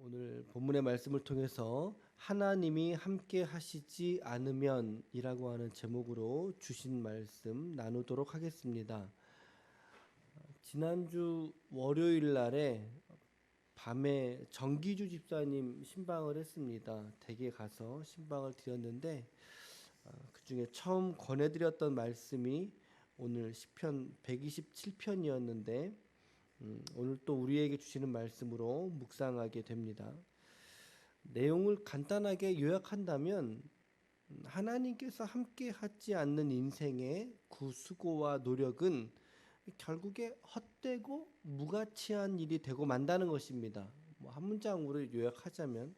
오늘 본문의 말씀을 통해서 하나님이 함께 하시지 않으면 이라고 하는 제목으로 주신 말씀 나누도록 하겠습니다. 지난주 월요일 날에 밤에 정기주 집사님 신방을 했습니다. 댁에 가서 신방을 드렸는데 그 중에 처음 권해드렸던 말씀이 오늘 시편 127편이었는데 오늘 또 우리에게 주시는 말씀으로 묵상하게 됩니다. 내용을 간단하게 요약한다면 하나님께서 함께 하지 않는 인생의 그 수고와 노력은 결국에 헛되고 무가치한 일이 되고 만다는 것입니다. 한 문장으로 요약하자면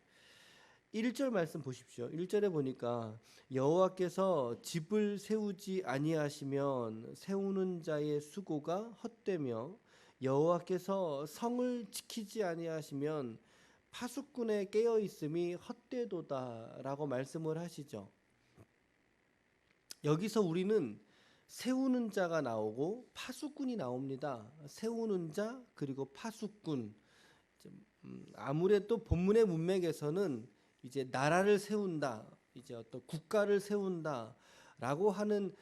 1절 말씀 보십시오. 1절에 보니까 여호와께서 집을 세우지 아니하시면 세우는 자의 수고가 헛되며 여호와께서 성을 지키지 아니하시면 파수꾼의 깨어 있음이 헛되도다라고 말씀을 하시죠. 여기서 우리는 세우는 자가 나오고 파수꾼이 나옵니다. 세우는 자 그리고 파수꾼. 아무래도 본문의 문맥에서는 이제 나라를 세운다, 이제 어떤 국가를 세운다라고 하는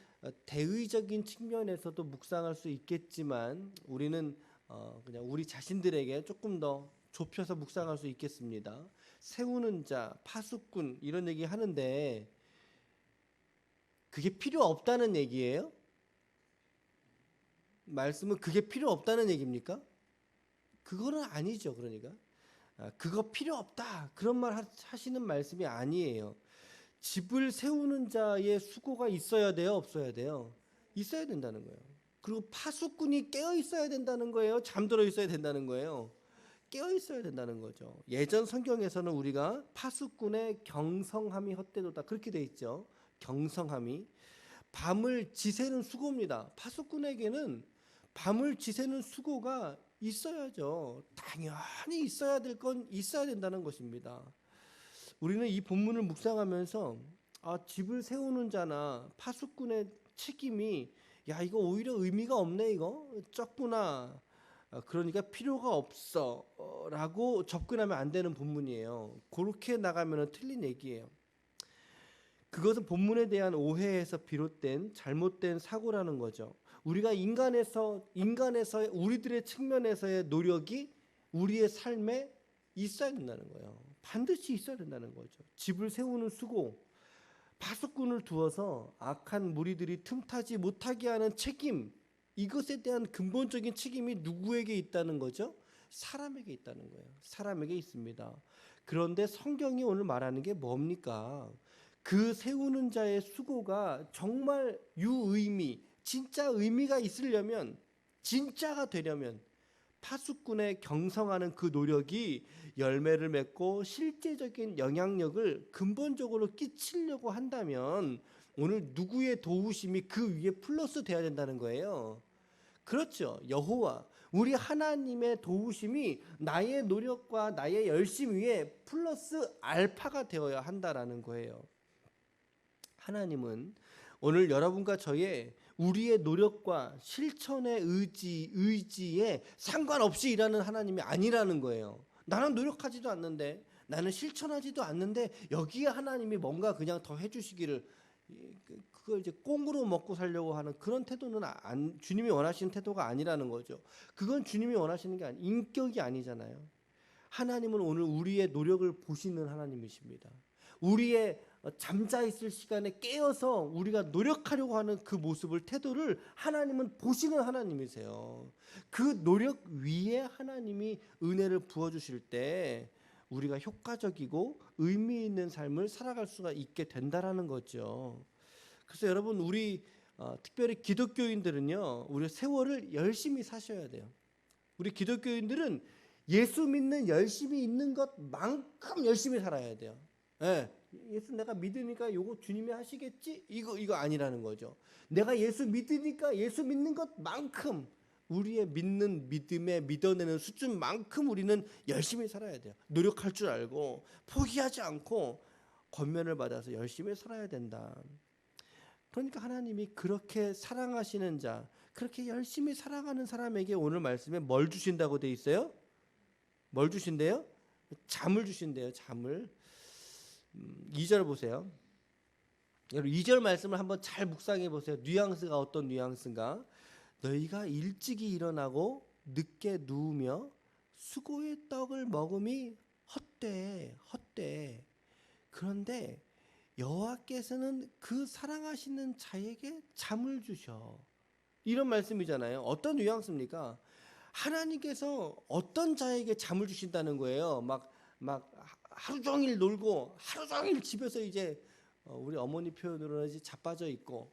대의적인 측면에서도 묵상할 수 있겠지만 우리는 그냥 우리 자신들에게 조금 더 좁혀서 묵상할 수 있겠습니다. 세우는 자, 파수꾼 이런 얘기 하는데 그게 필요 없다는 얘기예요? 말씀은 그게 필요 없다는 얘기입니까? 그거는 아니죠. 그러니까 그거 필요 없다 그런 말 하시는 말씀이 아니에요. 집을 세우는 자의 수고가 있어야 돼요, 없어야 돼요? 있어야 된다는 거예요. 그리고 파수꾼이 깨어 있어야 된다는 거예요, 잠들어 있어야 된다는 거예요? 깨어 있어야 된다는 거죠. 예전 성경에서는 우리가 파수꾼의 경성함이 헛되도다 그렇게 돼 있죠. 경성함이 밤을 지새는 수고입니다. 파수꾼에게는 밤을 지새는 수고가 있어야죠. 당연히 있어야 될 건 있어야 된다는 것입니다. 우리는 이 본문을 묵상하면서 집을 세우는 자나 파수꾼의 책임이 이거 오히려 의미가 없네, 이거 적구나, 그러니까 필요가 없어 라고 접근하면 안 되는 본문이에요. 그렇게 나가면 틀린 얘기예요. 그것은 본문에 대한 오해에서 비롯된 잘못된 사고라는 거죠. 우리가 인간에서 우리들의 측면에서의 노력이 우리의 삶에 있어야 된다는 거예요. 반드시 있어야 된다는 거죠. 집을 세우는 수고, 파수꾼을 두어서 악한 무리들이 틈타지 못하게 하는 책임, 이것에 대한 근본적인 책임이 누구에게 있다는 거죠? 사람에게 있다는 거예요. 사람에게 있습니다. 그런데 성경이 오늘 말하는 게 뭡니까? 그 세우는 자의 수고가 정말 유의미, 진짜 의미가 있으려면, 진짜가 되려면 파수꾼의 경성하는 그 노력이 열매를 맺고 실제적인 영향력을 근본적으로 끼치려고 한다면 오늘 누구의 도우심이 그 위에 플러스 돼야 된다는 거예요. 그렇죠. 여호와, 우리 하나님의 도우심이 나의 노력과 나의 열심 위에 플러스 알파가 되어야 한다라는 거예요. 하나님은 오늘 여러분과 저의 우리의 노력과 실천의 의지에 상관없이 일하는 하나님이 아니라는 거예요. 나는 노력하지도 않는데, 나는 실천하지도 않는데 여기에 하나님이 뭔가 그냥 더 해주시기를, 그걸 이제 꽁으로 먹고 살려고 하는 그런 태도는 주님이 원하시는 태도가 아니라는 거죠. 그건 주님이 원하시는 게 인격이 아니잖아요. 하나님은 오늘 우리의 노력을 보시는 하나님이십니다. 우리의 잠자 있을 시간에 깨어서 우리가 노력하려고 하는 그 모습을, 태도를 하나님은 보시는 하나님이세요. 그 노력 위에 하나님이 은혜를 부어주실 때 우리가 효과적이고 의미 있는 삶을 살아갈 수가 있게 된다라는 거죠. 그래서 여러분, 우리 특별히 기독교인들은요, 우리 세월을 열심히 사셔야 돼요. 우리 기독교인들은 예수 믿는 열심히 있는 것만큼 열심히 살아야 돼요. 예, 예수 내가 믿으니까 요거 주님이 하시겠지? 이거 아니라는 거죠. 내가 예수 믿으니까 예수 믿는 것만큼, 우리의 믿음에 믿어내는 수준만큼 우리는 열심히 살아야 돼요. 노력할 줄 알고 포기하지 않고 권면을 받아서 열심히 살아야 된다. 그러니까 하나님이 그렇게 사랑하시는 자, 그렇게 열심히 살아가는 사람에게 오늘 말씀에 뭘 주신다고 돼 있어요? 뭘 주신대요? 잠을 주신대요. 잠을. 2절 보세요. 여러분 2절 말씀을 한번 잘 묵상해 보세요. 뉘앙스가 어떤 뉘앙스인가? 너희가 일찍이 일어나고 늦게 누우며 수고의 떡을 먹음이 헛되이. 그런데 여호와께서는 그 사랑하시는 자에게 잠을 주셔. 이런 말씀이잖아요. 어떤 뉘앙스입니까? 하나님께서 어떤 자에게 잠을 주신다는 거예요. 막 하루 종일 놀고 하루 종일 집에서 이제 우리 어머니 표현으로는 이제 자빠져 있고,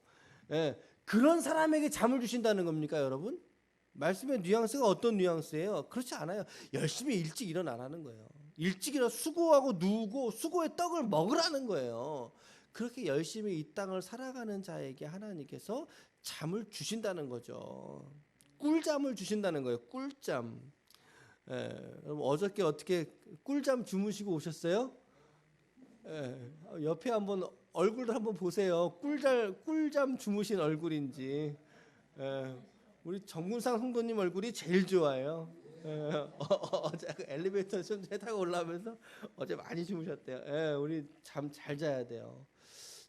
예, 그런 사람에게 잠을 주신다는 겁니까, 여러분? 말씀의 뉘앙스가 어떤 뉘앙스예요? 그렇지 않아요. 열심히 일찍 일어나라는 거예요. 일찍 일어나 수고하고 누우고 수고의 떡을 먹으라는 거예요. 그렇게 열심히 이 땅을 살아가는 자에게 하나님께서 잠을 주신다는 거죠. 꿀잠을 주신다는 거예요. 꿀잠. 여러분 어저께 어떻게 꿀잠 주무시고 오셨어요? 옆에 한번 얼굴을 한번 보세요. 꿀잠 주무신 얼굴인지. 우리 정문상 성도님 얼굴이 제일 좋아요. 어제 그 엘리베이터 좀 타고 올라오면서 어제 많이 주무셨대요. 우리 잠 잘 자야 돼요.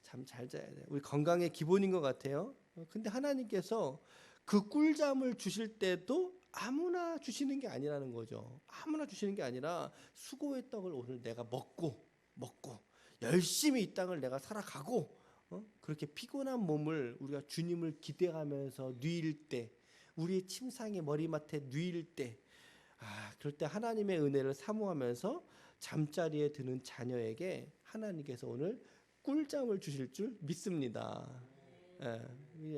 잠 잘 자야 돼요. 우리 건강의 기본인 것 같아요. 근데 하나님께서 그 꿀잠을 주실 때도 아무나 주시는 게 아니라는 거죠. 아무나 주시는 게 아니라 수고의 떡을 오늘 내가 먹고 열심히 이 땅을 내가 살아가고, 그렇게 피곤한 몸을 우리가 주님을 기대하면서 누일 때, 우리의 침상의 머리맡에 누일 때, 그럴 때 하나님의 은혜를 사모하면서 잠자리에 드는 자녀에게 하나님께서 오늘 꿀잠을 주실 줄 믿습니다.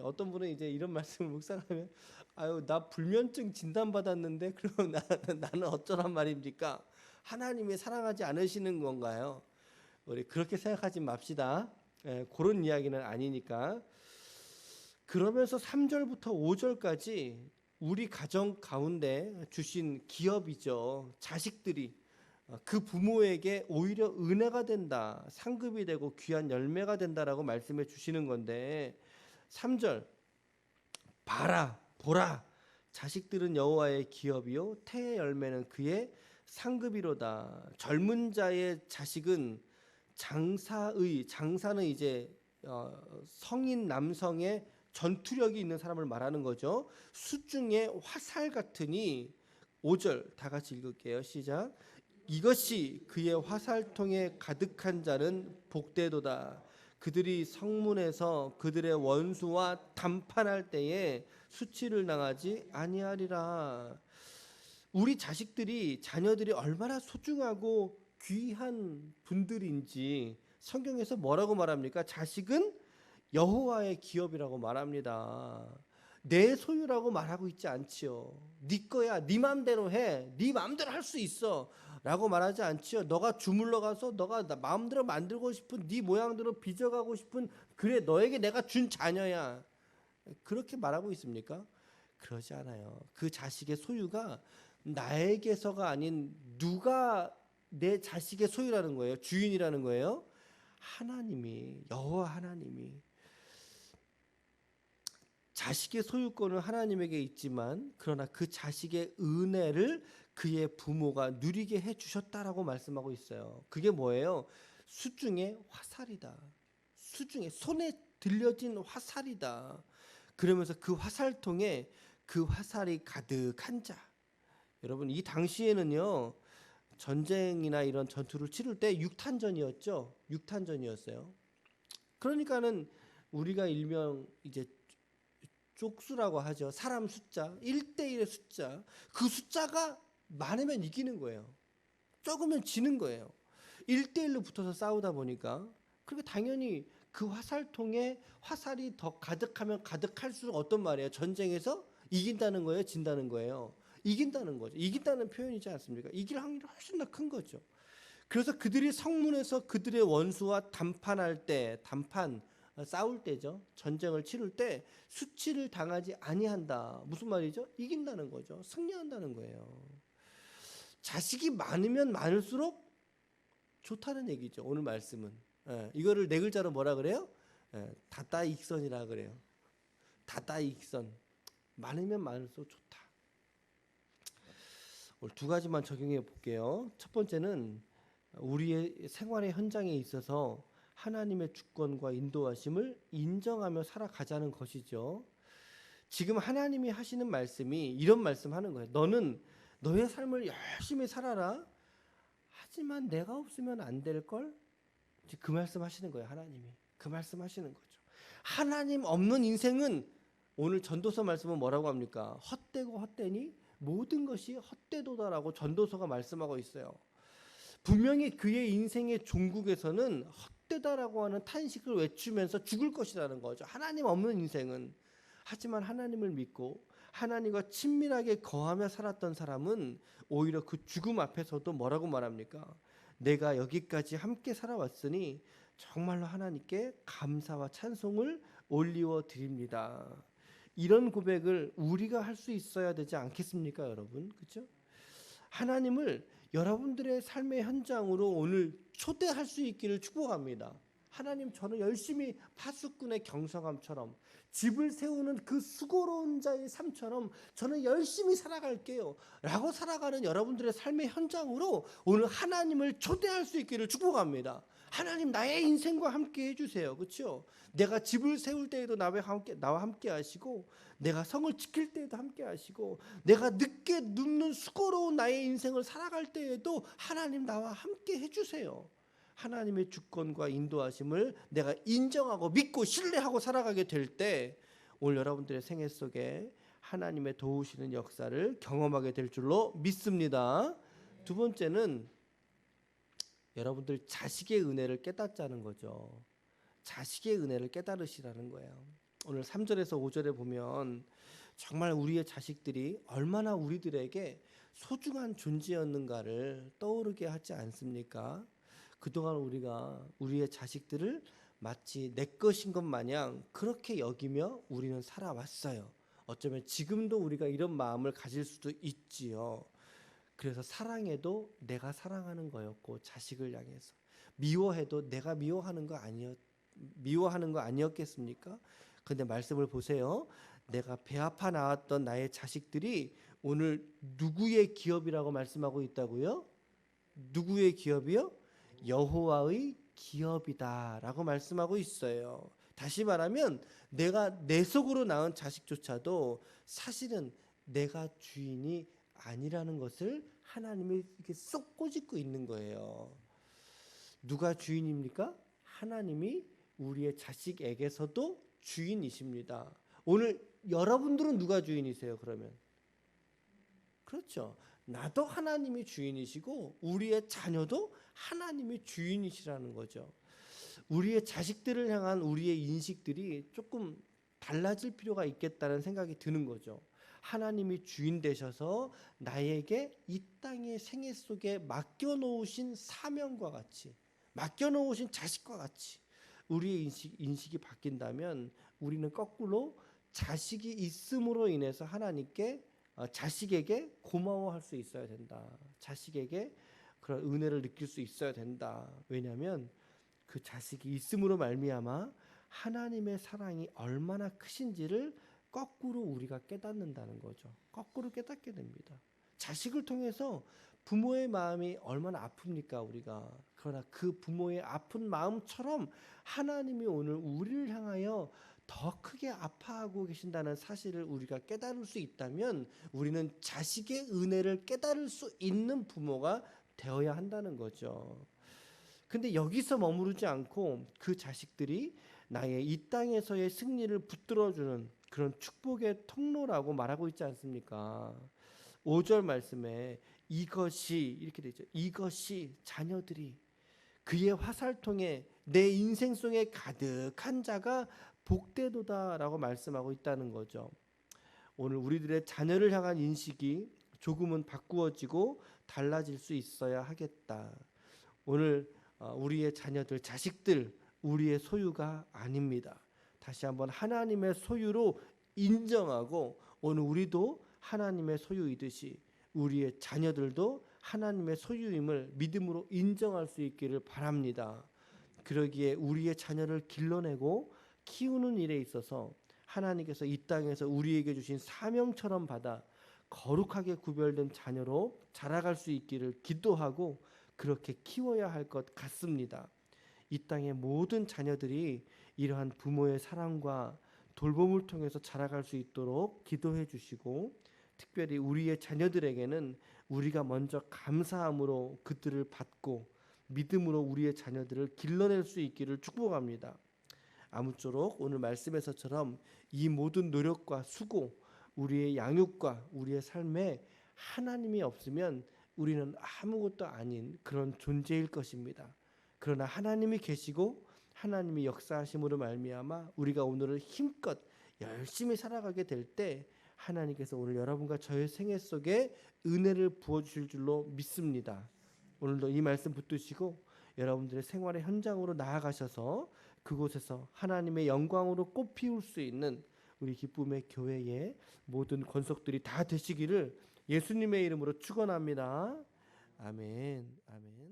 어떤 분은 이제 이런 말씀을 묵상하면, 아유 나 불면증 진단 받았는데 그럼 나는 어쩌란 말입니까? 하나님이 사랑하지 않으시는 건가요? 우리 그렇게 생각하지 맙시다. 그런 이야기는 아니니까. 그러면서 3절부터 5절까지 우리 가정 가운데 주신 기업이죠. 자식들이 그 부모에게 오히려 은혜가 된다, 상급이 되고 귀한 열매가 된다라고 말씀해 주시는 건데, 3절 봐라 보라, 자식들은 여호와의 기업이요 태의 열매는 그의 상급이로다. 젊은 자의 자식은 장사는 이제 성인 남성의 전투력이 있는 사람을 말하는 거죠. 수중에 화살 같으니, 5절 다 같이 읽을게요. 시작. 이것이 그의 화살통에 가득한 자는 복되도다. 그들이 성문에서 그들의 원수와 담판할 때에 수치를 당하지 아니하리라. 우리 자녀들이 얼마나 소중하고 귀한 분들인지 성경에서 뭐라고 말합니까? 자식은 여호와의 기업이라고 말합니다. 내 소유라고 말하고 있지 않지요. 네 거야, 네 마음대로 해, 네 마음대로 할 수 있어 라고 말하지 않지요. 너가 주물러 가서 너가 마음대로 만들고 싶은 네 모양대로 빚어가고 싶은, 그래 너에게 내가 준 자녀야, 그렇게 말하고 있습니까? 그러지 않아요. 그 자식의 소유가 나에게서가 아닌, 누가 내 자식의 소유라는 거예요? 주인이라는 거예요? 여호와 하나님이. 자식의 소유권은 하나님에게 있지만, 그러나 그 자식의 은혜를 그의 부모가 누리게 해주셨다라고 말씀하고 있어요. 그게 뭐예요? 수중의 화살이다. 수중에 손에 들려진 화살이다. 그러면서 그 화살통에 그 화살이 가득한 자. 여러분 이 당시에는요, 전쟁이나 이런 전투를 치를 때 육탄전이었죠. 육탄전이었어요. 그러니까는 우리가 일명 이제 쪽수라고 하죠. 사람 숫자, 1대1의 숫자. 그 숫자가 많으면 이기는 거예요. 적으면 지는 거예요. 1대1로 붙어서 싸우다 보니까, 그러니까 당연히 그 화살통에 화살이 더 가득하면 가득할수록 어떤 말이에요? 전쟁에서 이긴다는 거예요? 진다는 거예요? 이긴다는 거죠. 이긴다는 표현이지 않습니까? 이길 확률이 훨씬 더 큰 거죠. 그래서 그들이 성문에서 그들의 원수와 담판할 때, 싸울 때죠. 전쟁을 치를 때 수치를 당하지 아니한다. 무슨 말이죠? 이긴다는 거죠. 승리한다는 거예요. 자식이 많으면 많을수록 좋다는 얘기죠. 오늘 말씀은. 이거를 네 글자로 뭐라 그래요? 다다익선이라 그래요. 다다익선. 많으면 많을수록 좋다. 두 가지만 적용해 볼게요. 첫 번째는 우리의 생활의 현장에 있어서 하나님의 주권과 인도하심을 인정하며 살아가자는 것이죠. 지금 하나님이 하시는 말씀이 이런 말씀하는 거예요. 너는 너의 삶을 열심히 살아라. 하지만 내가 없으면 안 될 걸. 그 말씀 하시는 거예요. 하나님이 그 말씀 하시는 거죠. 하나님 없는 인생은 오늘 전도서 말씀은 뭐라고 합니까? 헛되고 헛되니 모든 것이 헛되도다라고 전도서가 말씀하고 있어요. 분명히 그의 인생의 종국에서는 헛되다라고 하는 탄식을 외치면서 죽을 것이라는 거죠. 하나님 없는 인생은. 하지만 하나님을 믿고 하나님과 친밀하게 거하며 살았던 사람은 오히려 그 죽음 앞에서도 뭐라고 말합니까? 내가 여기까지 함께 살아왔으니 정말로 하나님께 감사와 찬송을 올리워 드립니다. 이런 고백을 우리가 할 수 있어야 되지 않겠습니까, 여러분? 그렇죠? 하나님을 여러분들의 삶의 현장으로 오늘 초대할 수 있기를 축복합니다. 하나님, 저는 열심히 파수꾼의 경성함처럼 집을 세우는 그 수고로운 자의 삶처럼 저는 열심히 살아갈게요 라고 살아가는 여러분들의 삶의 현장으로 오늘 하나님을 초대할 수 있기를 축복합니다. 하나님, 나의 인생과 함께 해주세요. 그렇죠? 내가 집을 세울 때에도 나와 함께 하시고, 내가 성을 지킬 때에도 함께 하시고, 내가 늦게 눕는 수고로운 나의 인생을 살아갈 때에도 하나님 나와 함께 해주세요. 하나님의 주권과 인도하심을 내가 인정하고 믿고 신뢰하고 살아가게 될 때 오늘 여러분들의 생애 속에 하나님의 도우시는 역사를 경험하게 될 줄로 믿습니다. 두 번째는 여러분들 자식의 은혜를 깨닫자는 거죠. 자식의 은혜를 깨달으시라는 거예요. 오늘 3절에서 5절에 보면 정말 우리의 자식들이 얼마나 우리들에게 소중한 존재였는가를 떠오르게 하지 않습니까? 그동안 우리가 우리의 자식들을 마치 내 것인 것 마냥 그렇게 여기며 우리는 살아왔어요. 어쩌면 지금도 우리가 이런 마음을 가질 수도 있지요. 그래서 사랑해도 내가 사랑하는 거였고, 자식을 향해서 미워해도 내가 미워하는 거 아니었겠습니까? 근데 말씀을 보세요. 내가 배 아파 낳았던 나의 자식들이 오늘 누구의 기업이라고 말씀하고 있다고요? 누구의 기업이요? 여호와의 기업이다라고 말씀하고 있어요. 다시 말하면 내가 내 속으로 낳은 자식조차도 사실은 내가 주인이 아니라는 것을 하나님이 이렇게 쏙 꼬집고 있는 거예요. 누가 주인입니까? 하나님이 우리의 자식에게서도 주인이십니다. 오늘 여러분들은 누가 주인이세요? 그러면 그렇죠. 나도 하나님이 주인이시고 우리의 자녀도 하나님이 주인이시라는 거죠. 우리의 자식들을 향한 우리의 인식들이 조금 달라질 필요가 있겠다는 생각이 드는 거죠. 하나님이 주인 되셔서 나에게 이 땅의 생애 속에 맡겨놓으신 사명과 같이, 맡겨놓으신 자식과 같이 우리의 인식이 바뀐다면 우리는 거꾸로 자식이 있음으로 인해서 하나님께 자식에게 고마워할 수 있어야 된다. 자식에게 그런 은혜를 느낄 수 있어야 된다. 왜냐하면 그 자식이 있음으로 말미암아 하나님의 사랑이 얼마나 크신지를 거꾸로 우리가 깨닫는다는 거죠. 거꾸로 깨닫게 됩니다. 자식을 통해서 부모의 마음이 얼마나 아픕니까, 우리가. 그러나 그 부모의 아픈 마음처럼 하나님이 오늘 우리를 향하여 더 크게 아파하고 계신다는 사실을 우리가 깨달을 수 있다면 우리는 자식의 은혜를 깨달을 수 있는 부모가 되어야 한다는 거죠. 근데 여기서 머무르지 않고 그 자식들이 나의 이 땅에서의 승리를 붙들어주는 그런 축복의 통로라고 말하고 있지 않습니까? 5절 말씀에 이것이 이렇게 되죠. 이것이 자녀들이 그의 화살통에 내 인생 속에 가득한 자가 복되도다라고 말씀하고 있다는 거죠. 오늘 우리들의 자녀를 향한 인식이 조금은 바꾸어지고 달라질 수 있어야 하겠다. 오늘 우리의 자녀들, 자식들 우리의 소유가 아닙니다. 다시 한번 하나님의 소유로 인정하고 오늘 우리도 하나님의 소유이듯이 우리의 자녀들도 하나님의 소유임을 믿음으로 인정할 수 있기를 바랍니다. 그러기에 우리의 자녀를 길러내고 키우는 일에 있어서 하나님께서 이 땅에서 우리에게 주신 사명처럼 받아 거룩하게 구별된 자녀로 자라갈 수 있기를 기도하고 그렇게 키워야 할 것 같습니다. 이 땅의 모든 자녀들이 이러한 부모의 사랑과 돌봄을 통해서 자라갈 수 있도록 기도해 주시고, 특별히 우리의 자녀들에게는 우리가 먼저 감사함으로 그들을 받고 믿음으로 우리의 자녀들을 길러낼 수 있기를 축복합니다. 아무쪼록 오늘 말씀에서처럼 이 모든 노력과 수고, 우리의 양육과 우리의 삶에 하나님이 없으면 우리는 아무것도 아닌 그런 존재일 것입니다. 그러나 하나님이 계시고 하나님이 역사하심으로 말미암아 우리가 오늘을 힘껏 열심히 살아가게 될 때 하나님께서 오늘 여러분과 저의 생애 속에 은혜를 부어주실 줄로 믿습니다. 오늘도 이 말씀 붙드시고 여러분들의 생활의 현장으로 나아가셔서 그곳에서 하나님의 영광으로 꽃피울 수 있는 우리 기쁨의 교회의 모든 권속들이 다 되시기를 예수님의 이름으로 축원합니다. 아멘. 아멘.